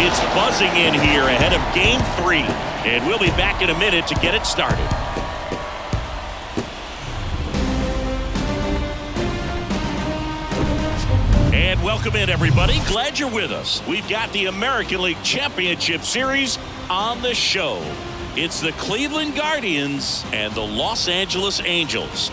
It's buzzing in here ahead of Game 3. And we'll be back in a minute to get it started. And welcome in, everybody. Glad you're with us. We've got the American League Championship Series on the show. It's the Cleveland Guardians and the Los Angeles Angels.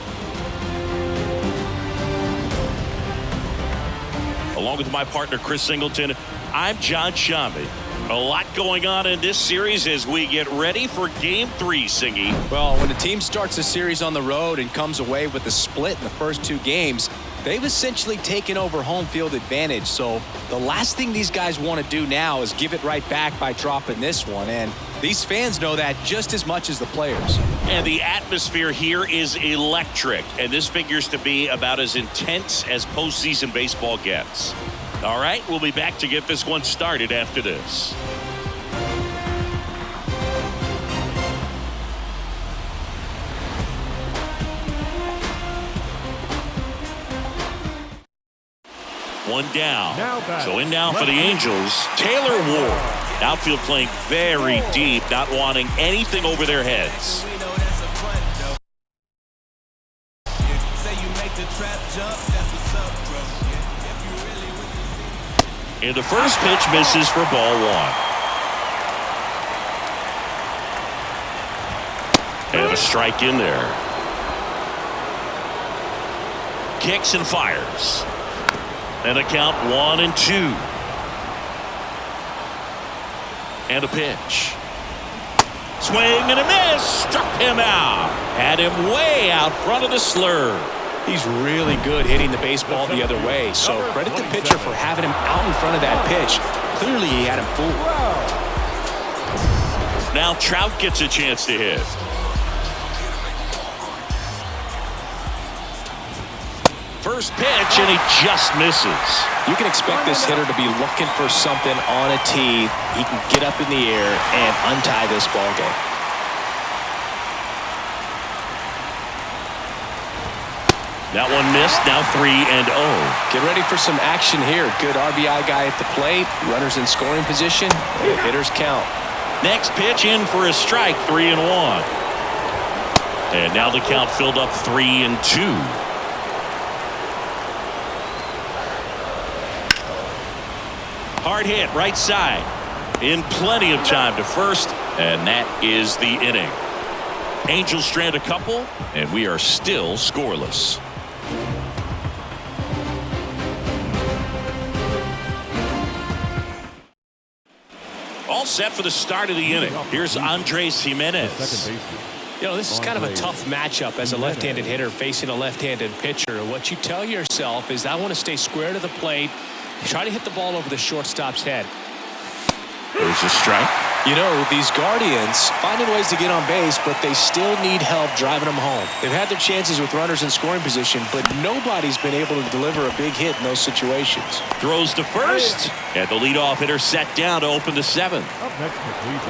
Along with my partner, Chris Singleton, I'm John Shambi. A lot going on in this series as we get ready for Game 3, Singy. Well, when a team starts a series on the road and comes away with a split in the first 2 games, they've essentially taken over home field advantage. So the last thing these guys want to do now is give it right back by dropping this one. And these fans know that just as much as the players. And the atmosphere here is electric. And this figures to be about as intense as postseason baseball gets. All right, we'll be back to get this one started after this. One down. So in now for the Angels, Taylor Ward. Outfield playing very deep, not wanting anything over their heads. And the first pitch misses for ball 1. And a strike in there. Kicks and fires. And a count 1-2. And a pitch. Swing and a miss. Struck him out. Had him way out front of the slur. He's really good hitting the baseball the other way. So credit the pitcher for having him out in front of that pitch. Clearly he had him fooled. Now Trout gets a chance to hit. First pitch, and he just misses. You can expect this hitter to be looking for something on a tee. He can get up in the air and untie this ball game. That one missed, now 3-0. Get ready for some action here. Good RBI guy at the plate. Runners in scoring position. Hitters count. Next pitch in for a strike, 3-1. And now the count filled up 3-2. Hard hit, right side. In plenty of time to first, and that is the inning. Angels strand a couple, and we are still scoreless. All set for the start of the inning. Here's Andres Jimenez. You know, this is kind of a tough matchup as a left-handed hitter facing a left-handed pitcher. What you tell yourself is, I want to stay square to the plate, try to hit the ball over the shortstop's head. There's a strike. You know, these Guardians finding ways to get on base, but they still need help driving them home. They've had their chances with runners in scoring position, but nobody's been able to deliver a big hit in those situations. Throws to first, and the leadoff hitter set down to open the 7th.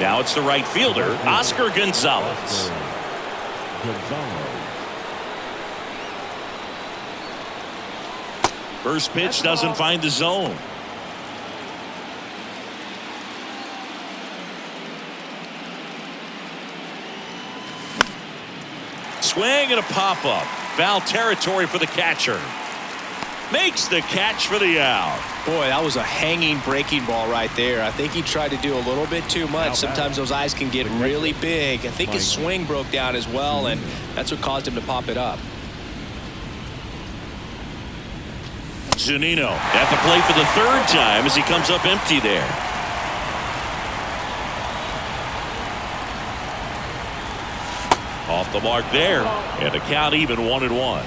Now it's the right fielder, Oscar Gonzalez. First pitch doesn't find the zone. Swing and a pop-up. Foul territory for the catcher. Makes the catch for the out. Boy, that was a hanging breaking ball right there. I think he tried to do a little bit too much. Sometimes those eyes can get really big. I think his swing broke down as well, and that's what caused him to pop it up. Zunino at the plate for the 3rd time as he comes up empty there. Off the mark there, and a count even 1-1.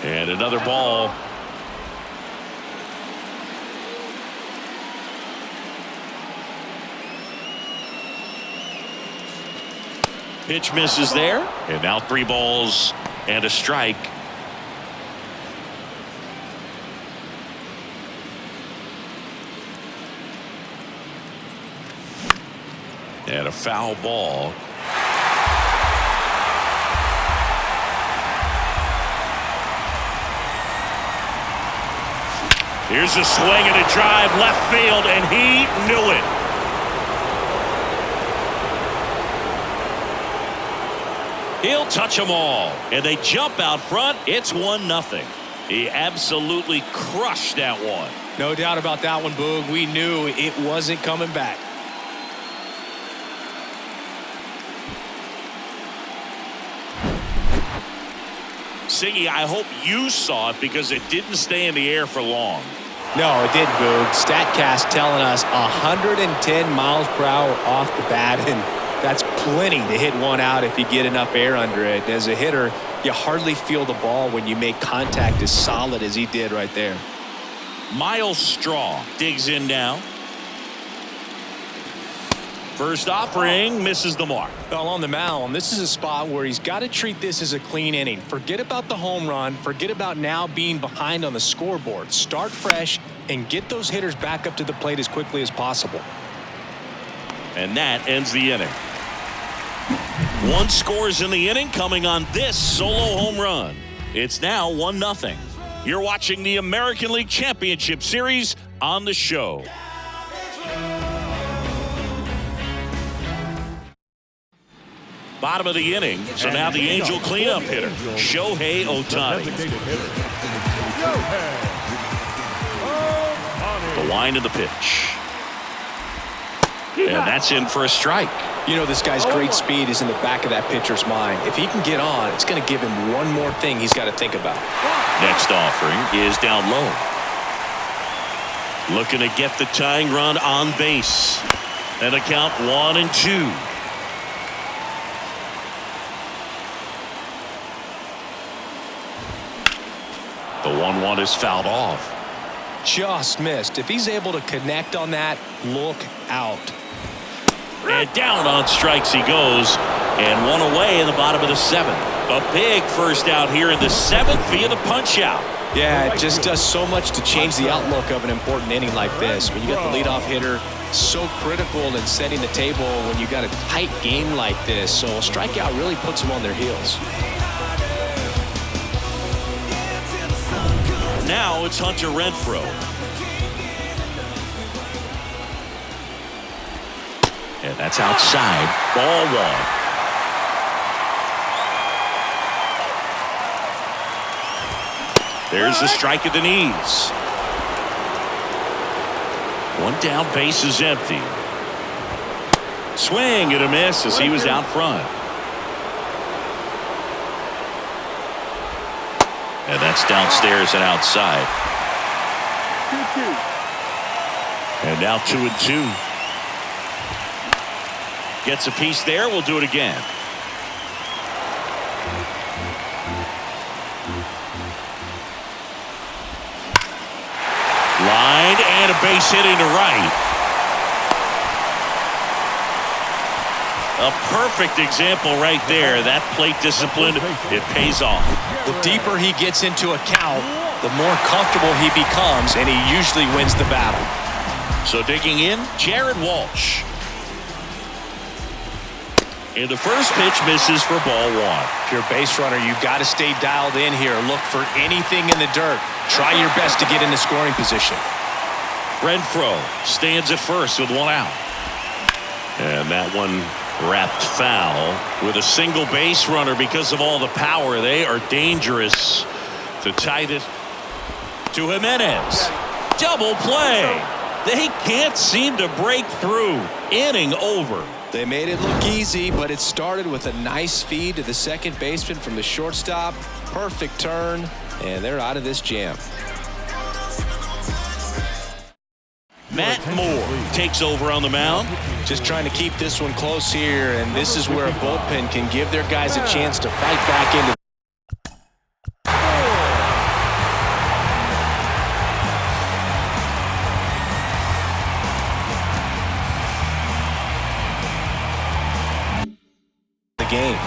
And another ball. Pitch misses there, and now 3 balls and a strike. And a foul ball. Here's a swing and a drive left field, and he knew it. He'll touch them all, and they jump out front. It's 1-0. He absolutely crushed that one. No doubt about that one, Boog. We knew it wasn't coming back. Siggy, I hope you saw it because it didn't stay in the air for long. No, it didn't, Boog. StatCast telling us 110 miles per hour off the bat, and that's plenty to hit one out if you get enough air under it. As a hitter, you hardly feel the ball when you make contact as solid as he did right there. Miles Straw digs in now. First offering misses the mark. Well, on the mound, this is a spot where he's got to treat this as a clean inning. Forget about the home run. Forget about now being behind on the scoreboard. Start fresh and get those hitters back up to the plate as quickly as possible. And that ends the inning. One scores in the inning coming on this solo home run. It's now 1-0. You're watching the American League Championship Series on the show. Bottom of the inning, so now the Angel cleanup hitter, Shohei Ohtani. The wind of the pitch. And that's in for a strike. You know, this guy's great speed is in the back of that pitcher's mind. If he can get on, it's going to give him one more thing he's got to think about. Next offering is down low. Looking to get the tying run on base. And a count 1-2. The 1-1 is fouled off. Just missed. If he's able to connect on that, look out. And down on strikes he goes. And one away in the bottom of the 7th. A big first out here in the 7th via the punch out. Yeah, it just does so much to change the outlook of an important inning like this. When you got the leadoff hitter, so critical in setting the table when you got a tight game like this. So a strikeout really puts them on their heels. Now it's Hunter Renfroe. And that's outside. Ball 1. There's the strike at the knees. One down, base is empty. Swing and a miss as he was out front. And that's downstairs and outside. 2-2. And now 2-2. Gets a piece there. We'll do it again. Line and a base hitting to right. A perfect example right there. That plate discipline, it pays off. The deeper he gets into a count, the more comfortable he becomes, and he usually wins the battle. So digging in, Jared Walsh. And the first pitch misses for ball 1. If you're a base runner, you've got to stay dialed in here. Look for anything in the dirt. Try your best to get in the scoring position. Renfroe stands at first with one out. And that one wrapped foul with a single base runner because of all the power. They are dangerous to tie this to Jimenez. Double play. They can't seem to break through. Inning over. They made it look easy, but it started with a nice feed to the second baseman from the shortstop. Perfect turn, and they're out of this jam. Matt Moore takes over on the mound. Just trying to keep this one close here, and this is where a bullpen can give their guys a chance to fight back into the game.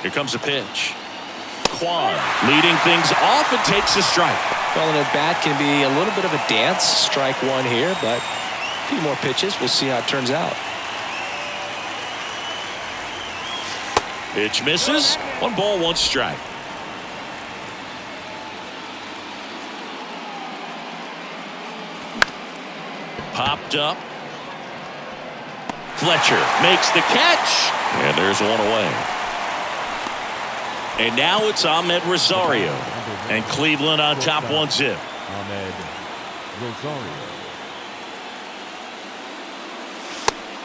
Here comes a pitch. Kwan leading things off and takes a strike. Well, an at-bat can be a little bit of a dance. Strike 1 here, but a few more pitches. We'll see how it turns out. Pitch misses. 1 ball, 1 strike. Popped up. Fletcher makes the catch. And there's 1 away. And now it's Ahmed Rosario. And Cleveland on top 1-0. Ahmed Rosario.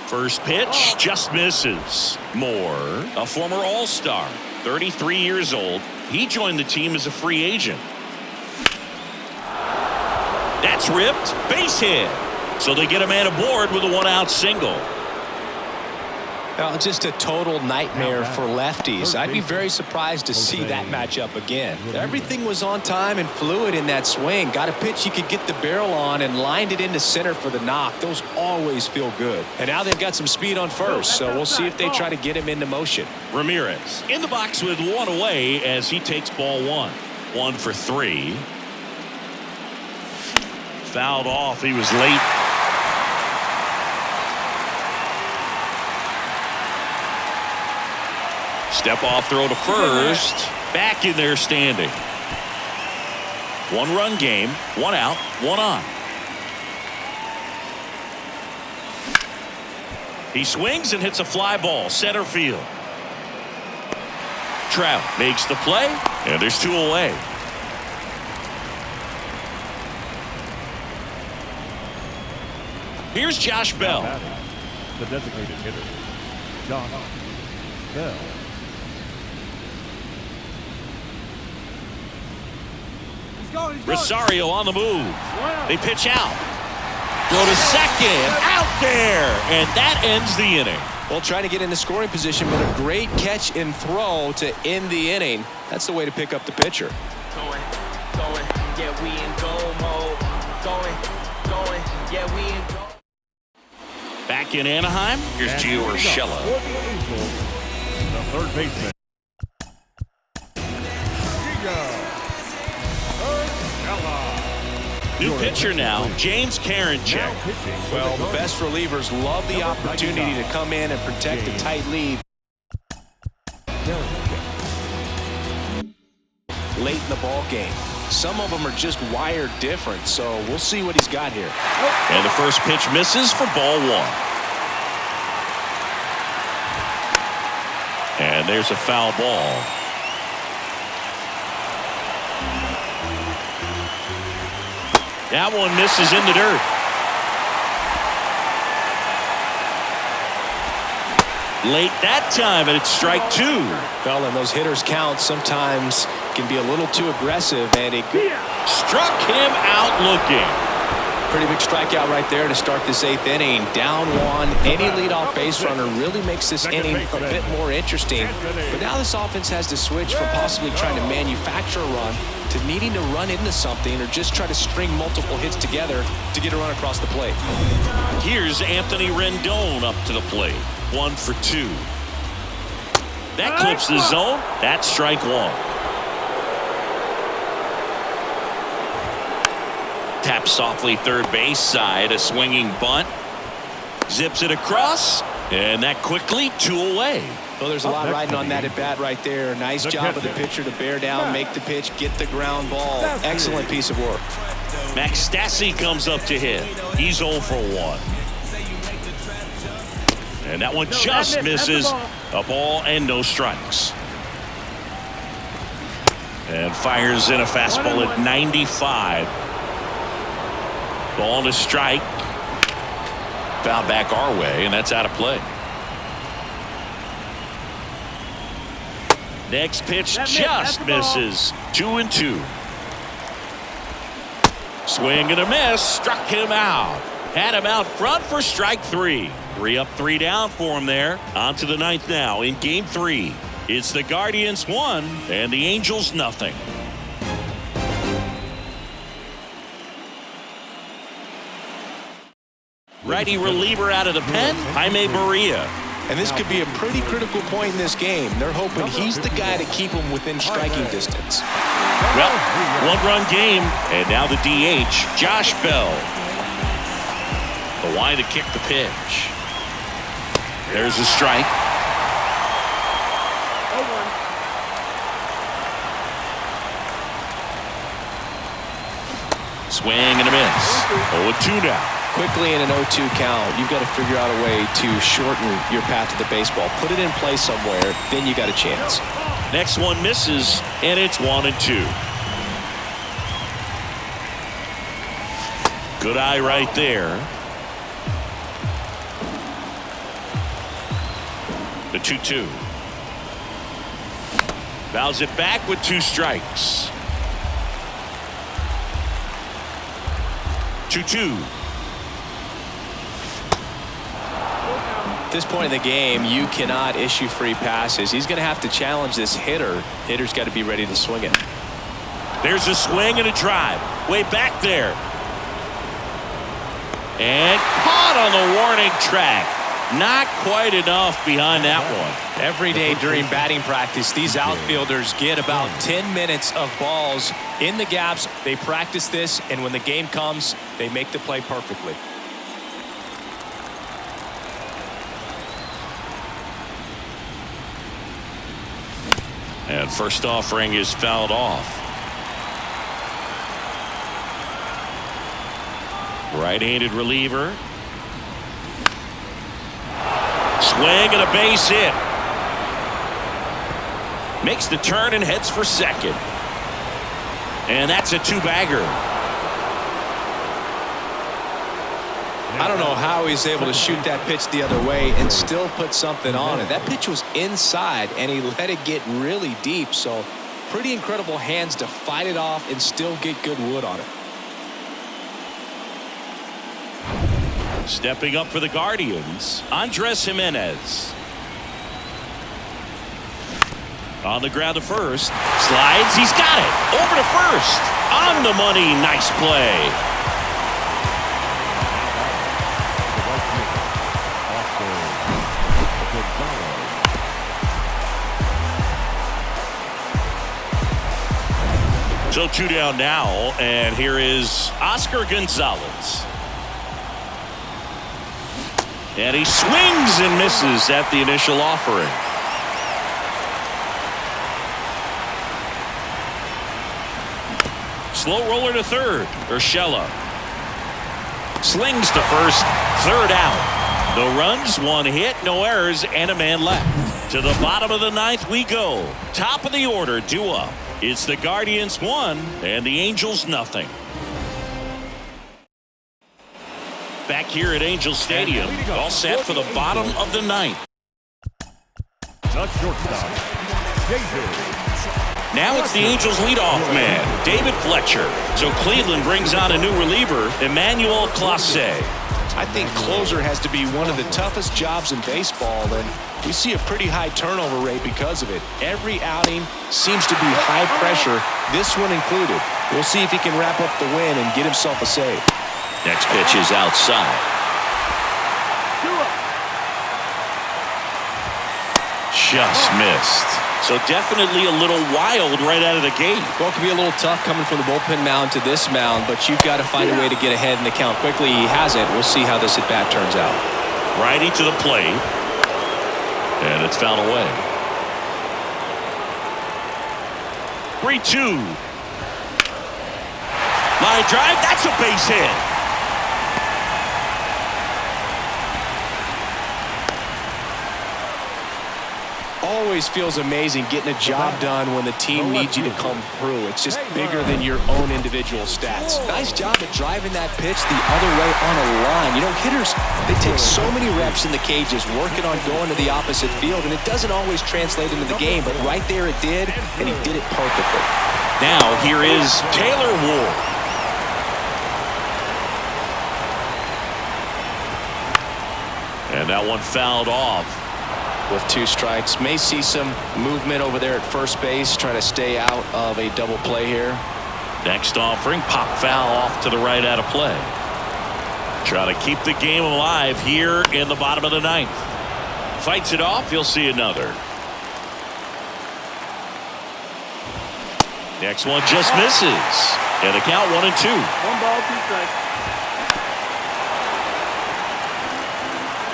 First pitch just misses. Moore, a former All-Star, 33 years old. He joined the team as a free agent. That's ripped. Base hit. So they get a man aboard with a 1-out single. Now, just a total nightmare for lefties. I'd be very surprised to see that matchup again. Everything was on time and fluid in that swing. Got a pitch he could get the barrel on and lined it into center for the knock. Those always feel good. And now they've got some speed on first, so we'll see if they try to get him into motion. Ramirez in the box with 1 away as he takes ball 1. 1 for 3. Fouled off. He was late. Step off throw to first. Back in there standing. 1-run game. 1 out. 1 on. He swings and hits a fly ball. Center field. Trout makes the play. And there's 2 away. Here's Josh Bell. The designated hitter, Josh Bell. Rosario on the move. They pitch out. Go to second. Out there. And that ends the inning. Well, trying to get into scoring position, but a great catch and throw to end the inning. That's the way to pick up the pitcher. Going, yeah, we in goal mode. Going, yeah, we in goal. Back in Anaheim, here's Gio Urshela. The third baseman. New pitcher now, James Karinchak. Well, the best relievers love the opportunity to come in and protect a tight lead late in the ball game. Some of them are just wired different, so we'll see what he's got here. And the first pitch misses for ball 1. And there's a foul ball. That one misses in the dirt. Late that time, and it's strike 2. Well, and those hitters count sometimes can be a little too aggressive, and it Struck him out looking. pretty big strikeout right there to start this 8th inning. Down 1, any leadoff base runner really makes this inning a bit more interesting. But now this offense has to switch from possibly trying to manufacture a run to needing to run into something or just try to string multiple hits together to get a run across the plate. Here's Anthony Rendon up to the plate. 1 for 2. That clips the zone. That's strike 1. Tap softly third base side. A swinging bunt. Zips it across. And that quickly 2 away. Well, there's a lot riding on that at bat right there. Nice job of the pitcher to bear down, make the pitch, get the ground ball. Excellent piece of work. Max Stassi comes up to hit. He's 0 for 1. And that one just misses. A ball and no strikes. And fires in a fastball at 95. Ball and a strike. Foul back our way, and that's out of play. Next pitch just misses. 2-2. Swing and a miss. Struck him out. Had him out front for strike 3. 3 up, 3 down for him there. On to the 9th now in game 3. It's the Guardians 1 and the Angels nothing. Righty reliever out of the pen, Jaime Barria. And this could be a pretty critical point in this game. They're hoping he's the guy to keep them within striking distance. Well, 1-run game, and now the DH, Josh Bell. The line to kick the pitch. There's a strike. Swing and a miss. 0-2 now. Quickly in an 0-2 count, you've got to figure out a way to shorten your path to the baseball. Put it in play somewhere, then you got a chance. Next one misses, and it's 1-2. Good eye right there. The 2-2. Fouls it back with 2 strikes. 2-2. At this point in the game, you cannot issue free passes. He's going to have to challenge this hitter. Hitter's got to be ready to swing it. There's a swing and a drive. Way back there. And caught on the warning track. Not quite enough behind that one. Every day during batting practice, these outfielders get about 10 minutes of balls in the gaps. They practice this, and when the game comes, they make the play perfectly. And first offering is fouled off. Right-handed reliever. Swing and a base hit. Makes the turn and heads for second. And that's a 2-bagger. I don't know how he's able to shoot that pitch the other way and still put something on it. That pitch was inside, and he let it get really deep. So pretty incredible hands to fight it off and still get good wood on it. Stepping up for the Guardians, Andres Jimenez. On the ground to first. Slides. He's got it. Over to first. On the money. Nice play. So 2 down now, and here is Oscar Gonzalez. And he swings and misses at the initial offering. Slow roller to third. Urshela slings to first. Third out. No runs, 1 hit, no errors, and a man left. To the bottom of the 9th we go. Top of the order, due up. It's the Guardians 1 and the Angels nothing. Back here at Angel Stadium, all set for the bottom of the 9th. The shortstop, David. Now it's the Angels leadoff man, David Fletcher. So Cleveland brings on a new reliever, Emmanuel Clase. I think closer has to be one of the toughest jobs in baseball, and we see a pretty high turnover rate because of it. Every outing seems to be high pressure, this one included. We'll see if he can wrap up the win and get himself a save. Next pitch is outside. Just missed. So definitely a little wild right out of the gate. Well, it can be a little tough coming from the bullpen mound to this mound, but you've got to find a way to get ahead in the count quickly. He hasn't. We'll see how this at-bat turns out. Righty to the plate. And it's fouled away. 3-2. Line drive. That's a base hit. Always feels amazing getting a job done when the team needs you to come through. It's just bigger than your own individual stats. Nice job at driving that pitch the other way on a line. You know, hitters, they take so many reps in the cages working on going to the opposite field, and it doesn't always translate into the game, but right there it did, and he did it perfectly. Now here is Taylor Ward. And that one fouled off. With 2 strikes, may see some movement over there at first base, try to stay out of a double play here. Next offering, pop foul off to the right out of play. Try to keep the game alive here in the bottom of the 9th. Fights it off, you'll see another. Next one just misses. And the count 1-2. 1 ball, 2 strikes.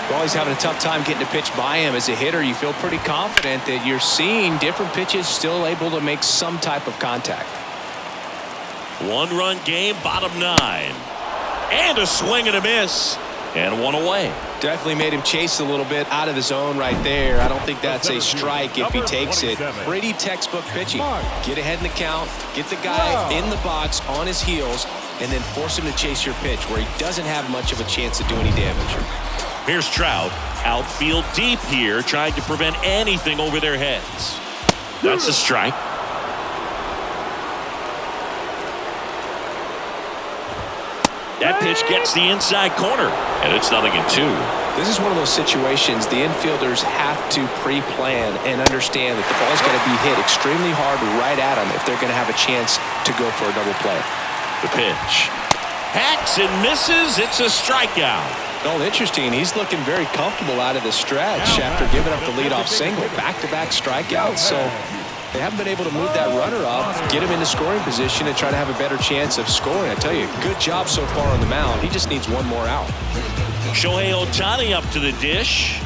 Well, he's having a tough time getting a pitch by him. As a hitter, you feel pretty confident that you're seeing different pitches still able to make some type of contact. One-run game, bottom 9. And a swing and a miss. And one away. Definitely made him chase a little bit out of his zone right there. I don't think that's a strike if he takes it. Pretty textbook pitching. Get ahead in the count, get the guy in the box on his heels, and then force him to chase your pitch where he doesn't have much of a chance to do any damage. Here's Trout. Outfield deep here, trying to prevent anything over their heads. That's a strike. That pitch gets the inside corner, and it's 0-2. This is one of those situations the infielders have to pre-plan and understand that the ball's got to be hit extremely hard right at them if they're going to have a chance to go for a double play. The pitch. Hacks and misses. It's a strikeout. Well, interesting. He's looking very comfortable out of the stretch after giving up the leadoff single. Back-to-back strikeouts. So they haven't been able to move that runner up, get him into scoring position, and try to have a better chance of scoring. I tell you, good job so far on the mound. He just needs one more out. Shohei Ohtani up to the dish.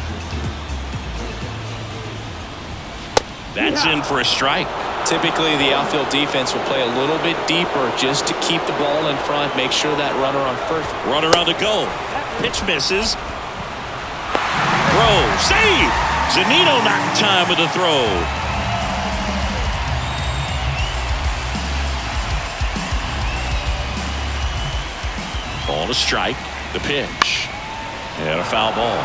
That's in for a strike. Typically, the outfield defense will play a little bit deeper just to keep the ball in front, make sure that runner on first. Runner on the go. Pitch misses. Throw. Save! Zunino knocked time with the throw. Ball to strike. The pitch. And a foul ball.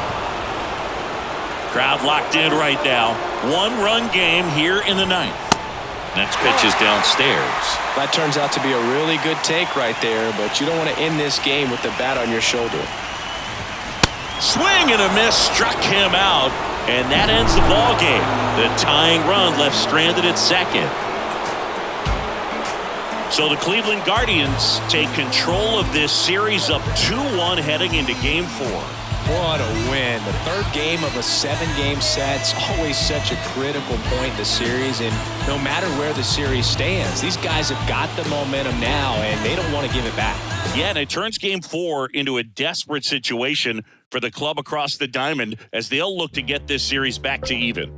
Crowd locked in right now. One-run game here in the 9th. Next pitch is downstairs. That turns out to be a really good take right there, but you don't want to end this game with the bat on your shoulder. Swing and a miss struck him out, and that ends the ball game. The tying run left stranded at second. So the Cleveland Guardians take control of this series up 2-1 heading into Game 4. What a win. The third game of a 7-game set. It's always such a critical point in the series, and no matter where the series stands, these guys have got the momentum now, and they don't want to give it back. Yeah, and it turns Game 4 into a desperate situation for the club across the diamond as they'll look to get this series back to even.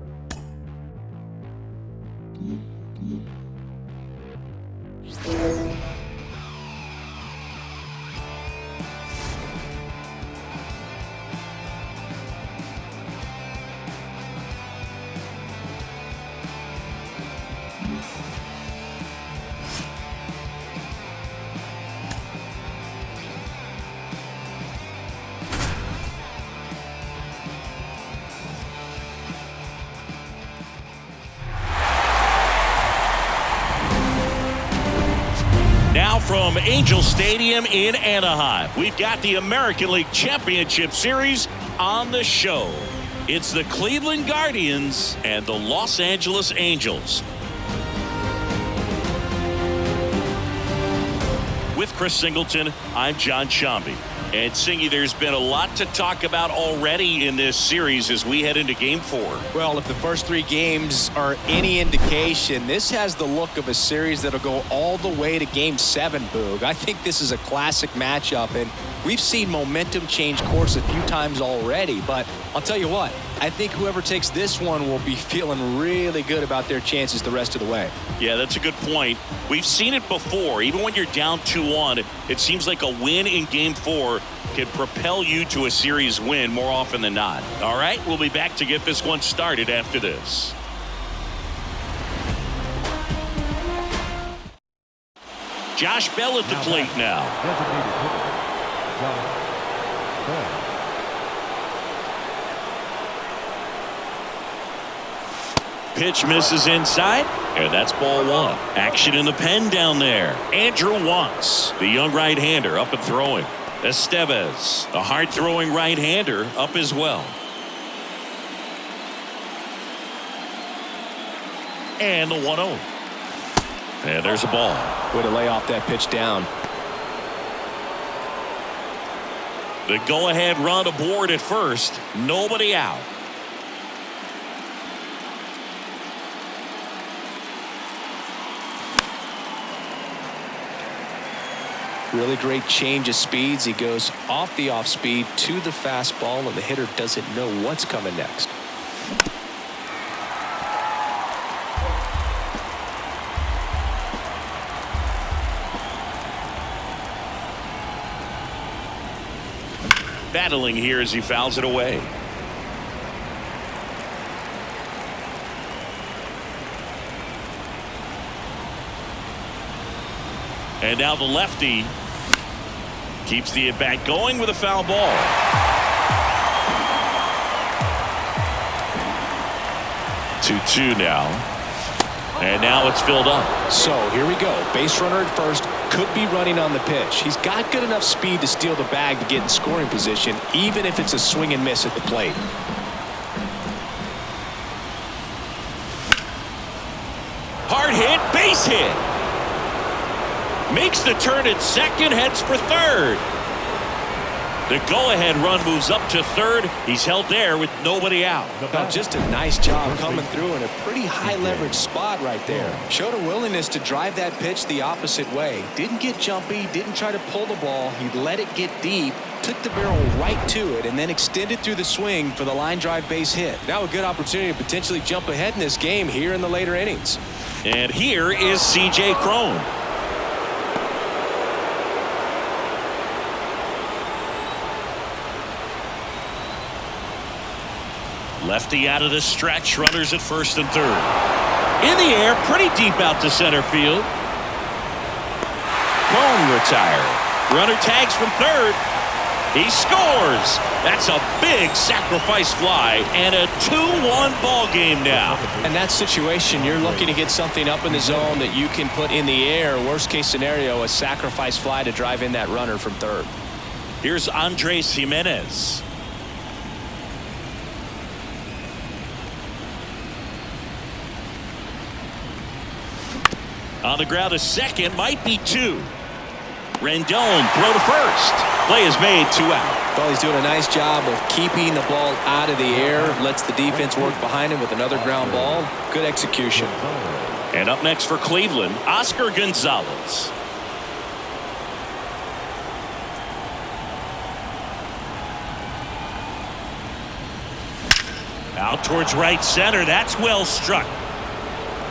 Now from Angel Stadium in Anaheim, we've got the American League Championship Series on the show. It's the Cleveland Guardians and the Los Angeles Angels. With Chris Singleton, I'm John Shambi. And Singy, there's been a lot to talk about already in this series as we head into Game 4. Well, if the first 3 games are any indication, this has the look of a series that'll go all the way to Game 7, Boog. I think this is a classic matchup, and we've seen momentum change course a few times already. But I'll tell you what, I think whoever takes this one will be feeling really good about their chances the rest of the way. Yeah, that's a good point. We've seen it before. Even when you're down 2-1, it seems like a win in Game 4 can propel you to a series win more often than not. All right, we'll be back to get this one started after this. Josh Bell at the plate now. Pitch misses inside, and that's ball 1. Action in the pen down there. Andrew Wantz, the young right-hander, up and throwing. Estevez, the hard-throwing right-hander, up as well. And the 1-0. And there's a ball. Way to lay off that pitch down. The go-ahead run aboard at first. Nobody out. Really great change of speeds. He goes off the off speed to the fastball, and the hitter doesn't know what's coming next. battling here as he fouls it away. And now the lefty keeps the at-bat going with a foul ball. Two now. And now it's filled up. So here we go. Base runner at first. Could be running on the pitch. He's got good enough speed to steal the bag to get in scoring position, even if it's a swing and miss at the plate. Hard hit, base hit. Makes the turn at second, heads for third. The go-ahead run moves up to third. He's held there with nobody out. Now, just a nice job coming through in a pretty high-leverage spot right there. Showed a willingness to drive that pitch the opposite way. Didn't get jumpy, didn't try to pull the ball. He let it get deep, took the barrel right to it, and then extended through the swing for the line drive base hit. Now a good opportunity to potentially jump ahead in this game here in the later innings. And here is C.J. Cron. Lefty out of the stretch, runners at first and third. In the air, pretty deep out to center field. Cron retired. Runner tags from third. He scores. That's a big sacrifice fly and a 2-1 ball game now. In that situation, you're looking to get something up in the zone that you can put in the air. Worst case scenario, a sacrifice fly to drive in that runner from third. Here's Andres Jimenez. On the ground, a second, might be two. Rendon, throw to first. Play is made, 2 out. Well, he's doing a nice job of keeping the ball out of the air. Lets the defense work behind him with another ground ball. Good execution. And up next for Cleveland, Oscar Gonzalez. Out towards right center. That's well struck.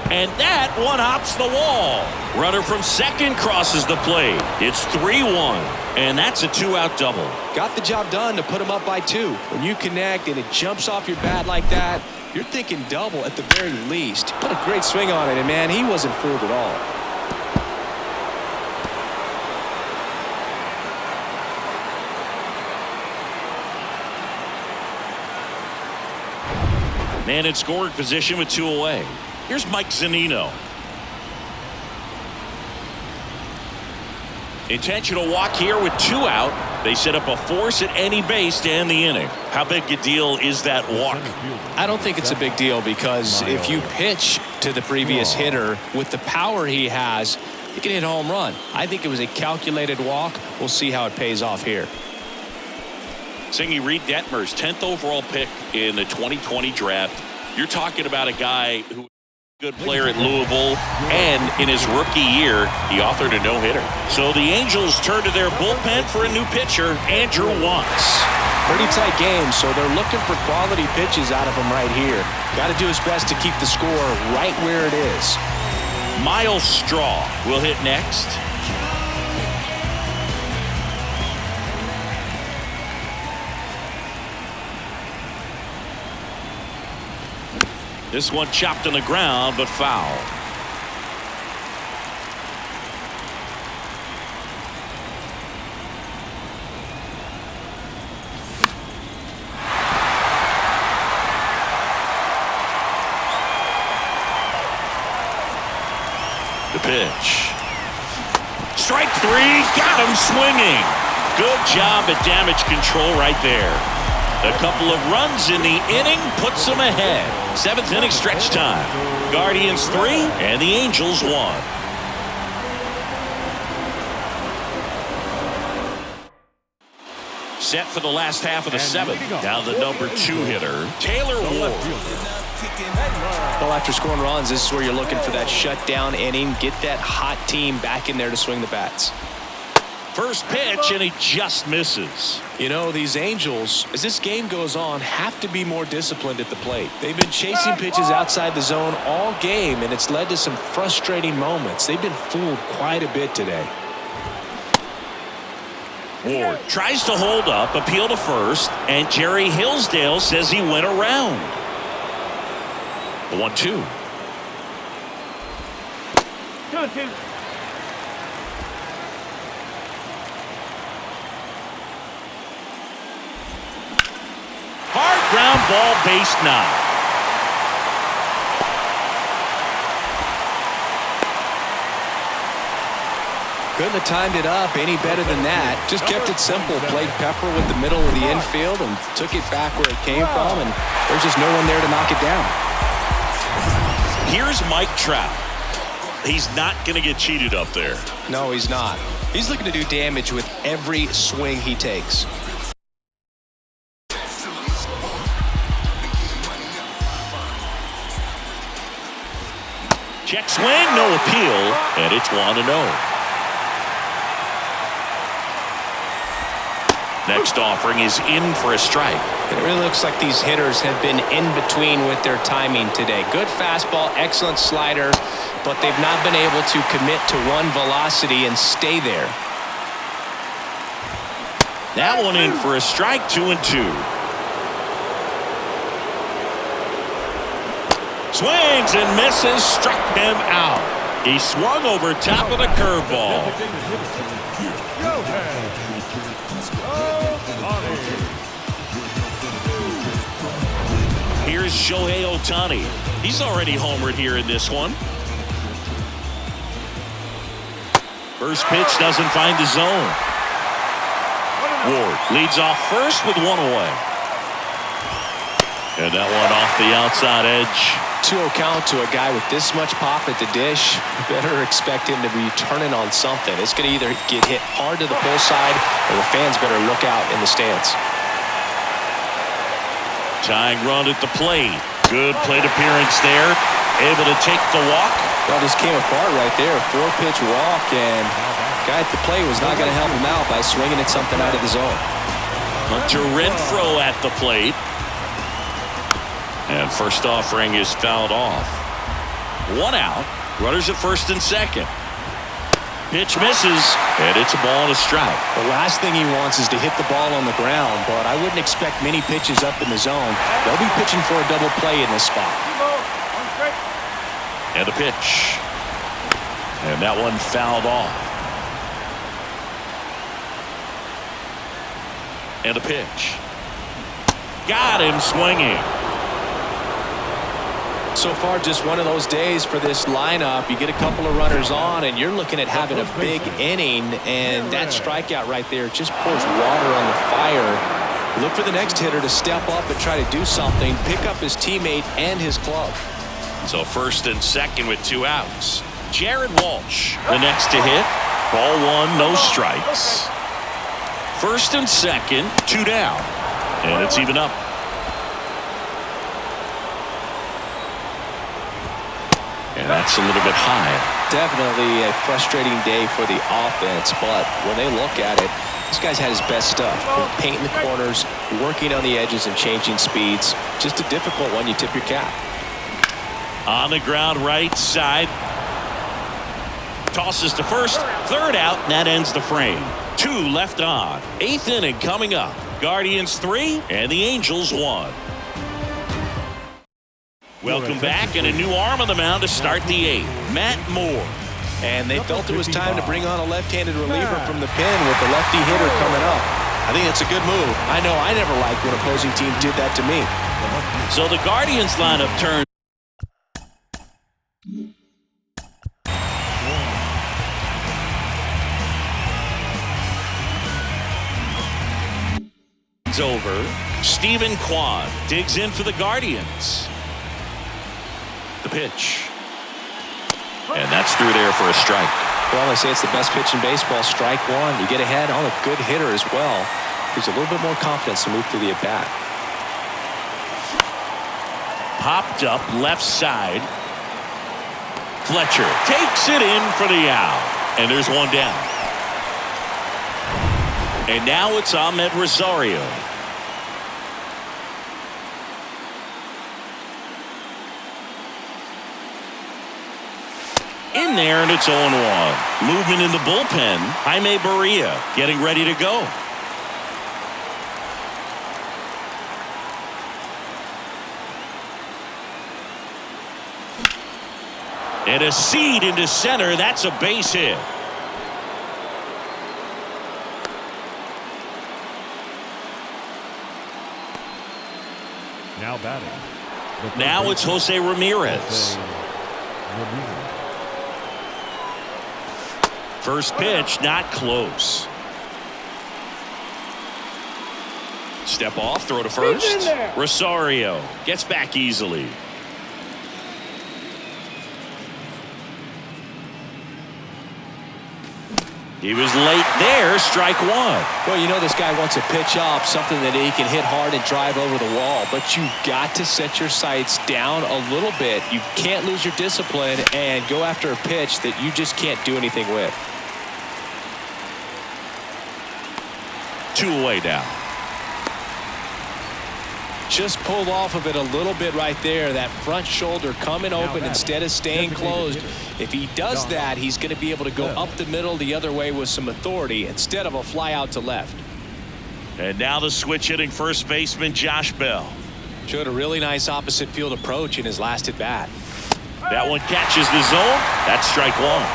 And that one hops the wall. Runner from second crosses the plate. It's 3-1. And that's a 2-out double. Got the job done to put him up by 2. When you connect and it jumps off your bat like that, you're thinking double at the very least. Put a great swing on it, and man, he wasn't fooled at all. Man in scoring position with 2 away. Here's Mike Zunino. Intentional walk here with 2 out. They set up a force at any base to end the inning. How big a deal is that walk? I don't think it's a big deal because if you pitch to the previous hitter with the power he has, he can hit a home run. I think it was a calculated walk. We'll see how it pays off here. Singy Reed Detmer's 10th overall pick in the 2020 draft. You're talking about a guy who good player at Louisville, and in his rookie year, he authored a no-hitter. So the Angels turn to their bullpen for a new pitcher, Andrew Wantz. Pretty tight game, so they're looking for quality pitches out of him right here. Got to do his best to keep the score right where it is. Miles Straw will hit next. This one chopped on the ground, but foul. The pitch. Strike 3, got him swinging. Good job at damage control right there. A couple of runs in the inning puts them ahead. 7th inning stretch time. Guardians 3 and the Angels 1. Set for the last half of the 7th. Now the number 2 hitter, Taylor Ward. Well, after scoring runs, this is where you're looking for that shutdown inning. Get that hot team back in there to swing the bats. First pitch, and he just misses. You know, these Angels, as this game goes on, have to be more disciplined at the plate. They've been chasing pitches outside the zone all game, and it's led to some frustrating moments. They've been fooled quite a bit today. Ward tries to hold up, appeal to first, and Jerry Hillsdale says he went around. The 1-2. 2-2. Hard ground ball, base knock. Couldn't have timed it up any better than that. Just kept it simple. Played pepper with the middle of the infield and took it back where it came from, and there's just no one there to knock it down. Here's Mike Trout. He's not going to get cheated up there. No, he's not. He's looking to do damage with every swing he takes. Check swing, no appeal, and it's 1-0. Next offering is in for a strike. It really looks like these hitters have been in between with their timing today. Good fastball, excellent slider, but they've not been able to commit to one velocity and stay there. That one in for a strike, 2-2. Swings and misses, struck him out. He swung over top of the curveball. Here's Shohei Ohtani. He's already homered here in this one. First pitch doesn't find the zone. Ward leads off first with one away. And that one off the outside edge. 2-0 count to a guy with this much pop at the dish. Better expect him to be turning on something. It's going to either get hit hard to the pull side, or the fans better look out in the stands. Tying run at the plate. Good plate appearance there. Able to take the walk. Well, just came apart right there. 4-pitch walk, and the guy at the plate was not going to help him out by swinging at something out of the zone. Hunter Renfroe at the plate. And first offering is fouled off. 1 out. Runners at first and second. Pitch misses, and it's a ball and a strike. The last thing he wants is to hit the ball on the ground, but I wouldn't expect many pitches up in the zone. They'll be pitching for a double play in this spot. And a pitch. And that one fouled off. And a pitch. Got him swinging. So far, just one of those days for this lineup. You get a couple of runners on, and you're looking at having a big inning, and that strikeout right there just pours water on the fire. Look for the next hitter to step up and try to do something, pick up his teammate and his club. So first and second with 2 outs. Jared Walsh, the next to hit. Ball 1, no strikes. First and second, 2 down. And it's even up. And that's a little bit high. Definitely a frustrating day for the offense, but when they look at it, this guy's had his best stuff. Painting the corners, working on the edges, and changing speeds. Just a difficult one. You tip your cap. On the ground, right side. Tosses to first, 3rd out, and that ends the frame. 2 left on. 8th inning coming up. Guardians 3 and the Angels 1. Welcome back, and a new arm on the mound to start the 8th. Matt Moore. And they felt it was time to bring on a left-handed reliever from the pen with the lefty hitter coming up. I think it's a good move. I know I never liked when opposing teams did that to me. So the Guardians lineup turns. Over. Stephen Kwan digs in for the Guardians. The pitch. And that's through there for a strike. Well, I say it's the best pitch in baseball. Strike 1. You get ahead on a good hitter as well. Gives a little bit more confidence to move through the at-bat. Popped up left side. Fletcher takes it in for the out. And there's one down. And now it's Ahmed Rosario. In there, and it's 0-1. Movement in the bullpen. Jaime Barria getting ready to go. And a seed into center. That's a base hit. Now batting. Now it's Jose Ramirez. First pitch, not close. Step off, throw to first. Rosario gets back easily. He was late there, strike one. Well, you know this guy wants a pitch up, something that he can hit hard and drive over the wall. But you've got to set your sights down a little bit. You can't lose your discipline and go after a pitch that you just can't do anything with. 2 away now. Just pulled off of it a little bit right there. That front shoulder coming open instead of staying closed. If he does that, he's going to be able to go up the middle the other way with some authority instead of a fly out to left. And now the switch hitting first baseman Josh Bell. Showed a really nice opposite field approach in his last at bat. That one catches the zone. That's strike one.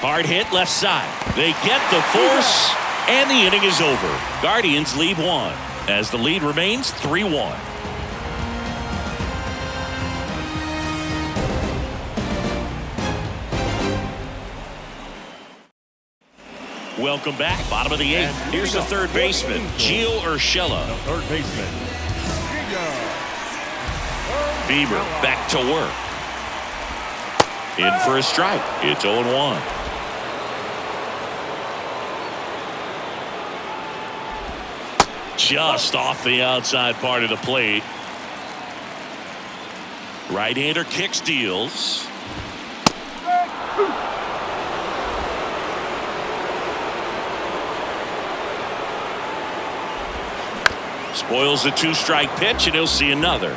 Hard hit left side. They get the force, and the inning is over. Guardians lead 1 as the lead remains 3-1. Welcome back. Bottom of the 8th. Here's the third baseman, Gio Urshela. Third baseman. Bieber back to work. In for a strike. It's 0-1. Just off the outside part of the plate. Right-hander kicks, deals. Spoils the 2-strike pitch, and he'll see another.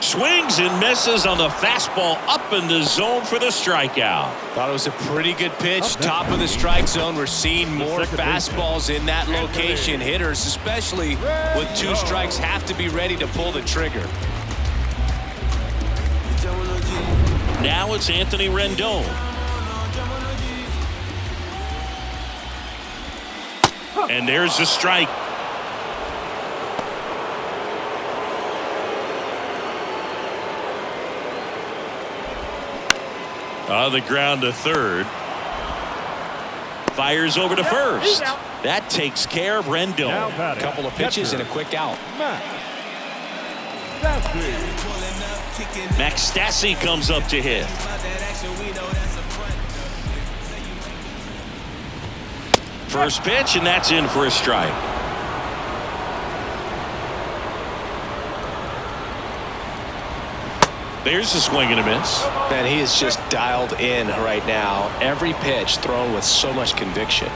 Swings and misses on the fastball up in the zone for the strikeout. Thought it was a pretty good pitch. Top of the strike zone. We're seeing more fastballs in that location. Hitters, especially with 2 strikes, have to be ready to pull the trigger. Now it's Anthony Rendon. And there's the strike. On the ground to third. Fires over to first. That takes care of Rendon. A couple of pitches and a quick out. Max Stassi comes up to hit. First pitch, and that's in for a strike. There's a swing and a miss. Man, he is just dialed in right now. Every pitch thrown with so much conviction.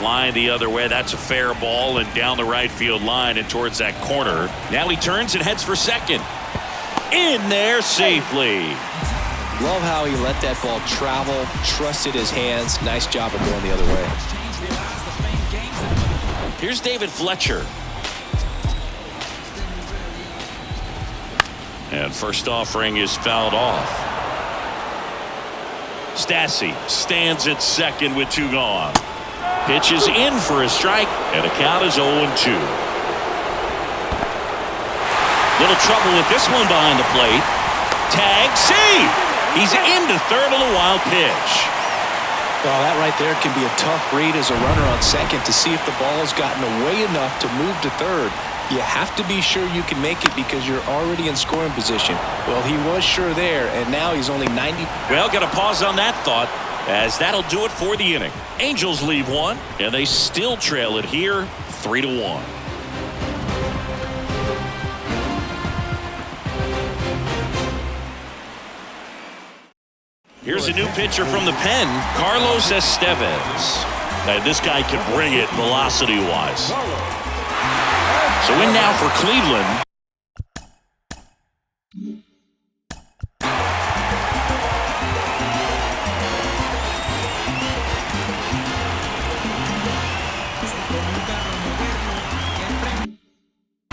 Line the other way. That's a fair ball and down the right field line and towards that corner. Now he turns and heads for second. In there safely. Love how he let that ball travel, trusted his hands. Nice job of going the other way. Here's David Fletcher. And first offering is fouled off. Stassi stands at second with 2 gone. Pitch is in for a strike, and the count is 0-2. Little trouble with this one behind the plate. Tag, save! He's into third on the wild pitch. Well, that right there can be a tough read as a runner on second to see if the ball has gotten away enough to move to third. You have to be sure you can make it because you're already in scoring position. Well, he was sure there, and now he's only 90. Well, got to pause on that thought, as that'll do it for the inning. Angels leave 1, and they still trail it here, 3-1. Here's a new pitcher from the pen, Carlos Estevez. Now, this guy can bring it velocity-wise. So in now for Cleveland.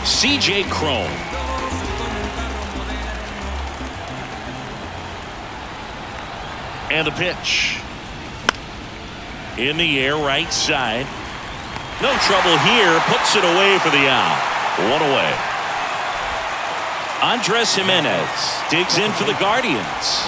C.J. Cron. And the pitch. In the air, right side. No trouble here. Puts it away for the out. One away. Andres Jimenez digs in for the Guardians.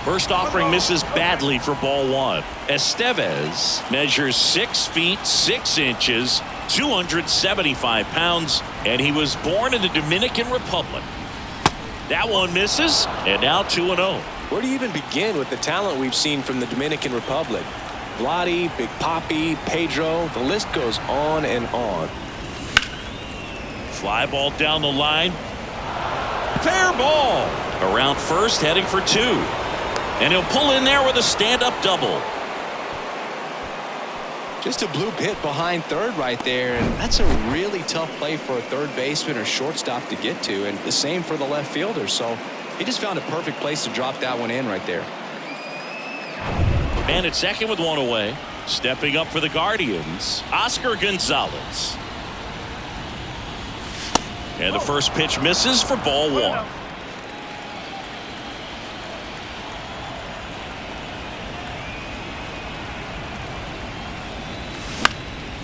First offering misses badly for ball one. Estevez measures 6 feet 6 inches, 275 pounds, and he was born in the Dominican Republic. That one misses, and now 2-0. Where do you even begin with the talent we've seen from the Dominican Republic? Vladi, Big Papi, Pedro, the list goes on and on. Fly ball down the line. Fair ball. Around first, heading for 2. And he'll pull in there with a stand-up double. Just a bloop hit behind third right there, and that's a really tough play for a third baseman or shortstop to get to, and the same for the left fielder. So he just found a perfect place to drop that one in right there. And at second with 1 away, stepping up for the Guardians, Oscar Gonzalez. And the first pitch misses for ball 1.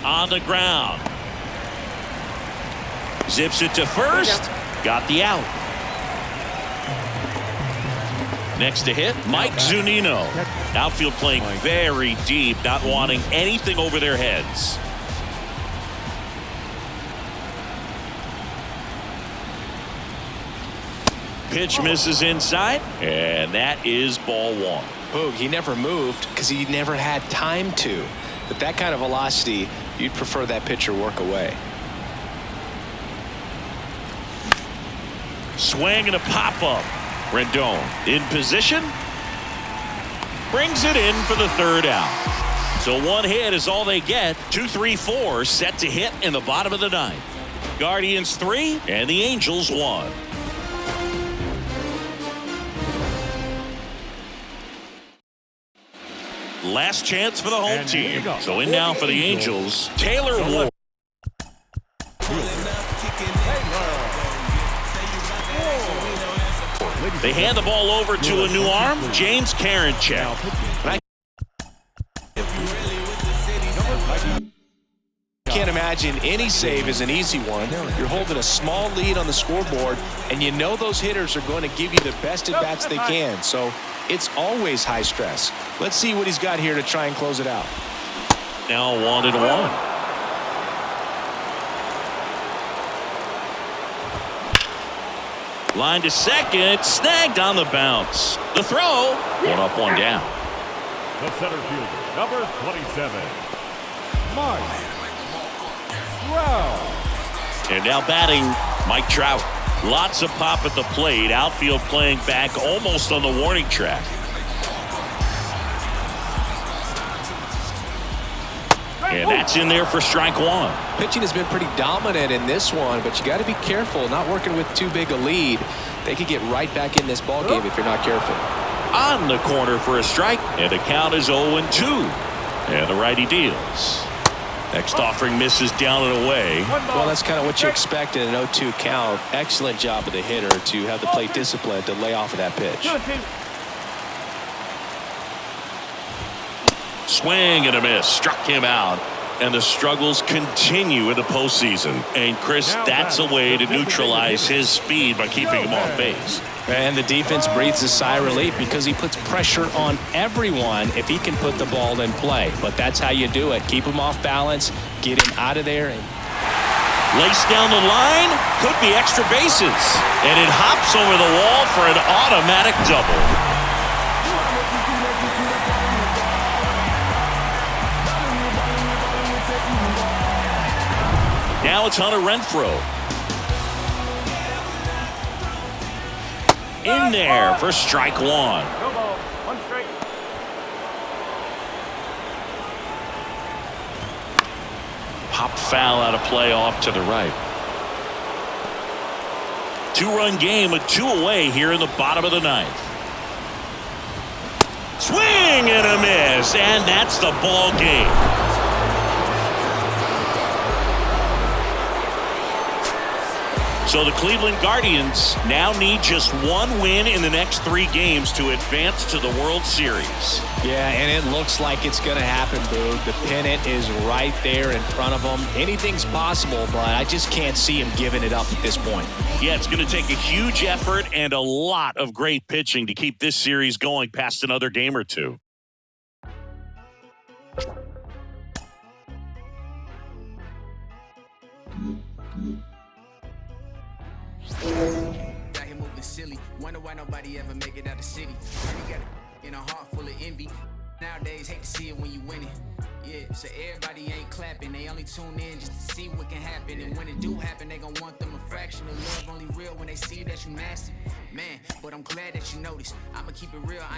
On the ground. Zips it to first. Got the out. Next to hit, Mike Zunino. Outfield playing very deep, not wanting anything over their heads. Pitch misses inside, and that is ball 1. Boog, he never moved because he never had time to. With that kind of velocity, you'd prefer that pitcher work away. Swing and a pop-up. Rendon in position. Brings it in for the third out. So 1 hit is all they get. 2-3-4 set to hit in the bottom of the 9th. Guardians 3 and the Angels 1. Last chance for the home team. So in now for the Angels, Taylor Ward. They hand the ball over to a new arm, James Karinchak. Can't imagine any save is an easy one. You're holding a small lead on the scoreboard, and you know those hitters are going to give you the best at-bats they can. So it's always high stress. Let's see what he's got here to try and close it out. Now 1-1. Line to second, snagged on the bounce. The throw, 1 up, 1 down. The center fielder, number 27, Mike Trout. And now batting, Mike Trout. Lots of pop at the plate. Outfield playing back almost on the warning track. And that's in there for strike 1. Pitching has been pretty dominant in this one, but you got to be careful not working with too big a lead. They could get right back in this ball game if you're not careful. On the corner for a strike, and the count is 0-2. And the righty deals. Next offering misses down and away. Well, that's kind of what you expect in an 0-2 count. Excellent job of the hitter to have the plate discipline to lay off of that pitch. Swing and a miss. Struck him out. And the struggles continue in the postseason. And, Chris, that's a way to neutralize his speed by keeping him off base. And the defense breathes a sigh of relief because he puts pressure on everyone if he can put the ball in play. But that's how you do it. Keep him off balance, get him out of there. Lace down the line, could be extra bases. And it hops over the wall for an automatic double. Now it's Hunter Renfroe. In there for strike one. No ball. One strike. Pop foul out of play off to the right. Two-run game with 2 away here in the bottom of the ninth. Swing and a miss, and that's the ball game. So the Cleveland Guardians now need just 1 win in the next 3 games to advance to the World Series. Yeah, and it looks like it's going to happen, Boog. The pennant is right there in front of them. Anything's possible, but I just can't see him giving it up at this point. Yeah, it's going to take a huge effort and a lot of great pitching to keep this series going past another game or 2. Got him moving silly. Wonder why nobody ever make it out the city. He got it in a heart full of envy. Nowadays, hate to see it when you win it. Yeah, so everybody ain't clapping. They only tune in just to see what can happen. And when it do happen, they gon' want them a fraction of love. Only real when they see that you master. Man, but I'm glad that you noticed. I'ma keep it real.